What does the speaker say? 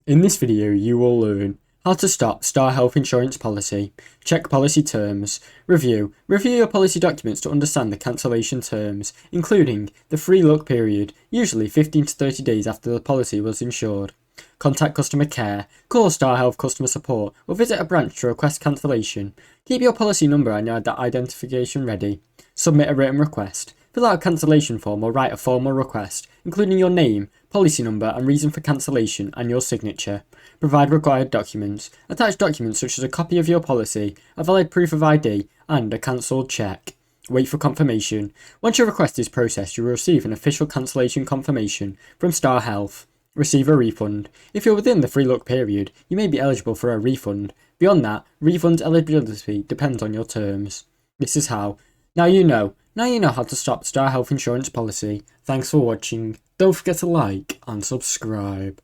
In this video you will learn how to stop Star Health Insurance policy, check policy terms, review your policy documents to understand the cancellation terms, including the free look period, usually 15 to 30 days after the policy was insured, contact customer care, call Star Health customer support or visit a branch to request cancellation, keep your policy number and your identification ready, submit a written request, fill out a cancellation form or write a formal request, including your name, policy number and reason for cancellation and your signature. Provide required documents. Attach documents such as a copy of your policy, a valid proof of ID, and a cancelled cheque. Wait for confirmation. Once your request is processed, you will receive an official cancellation confirmation from Star Health. Receive a refund. If you're within the free look period, you may be eligible for a refund. Beyond that, refund eligibility depends on your terms. This is how. Now you know how to stop Star Health Insurance policy. Thanks for watching. Don't forget to like and subscribe.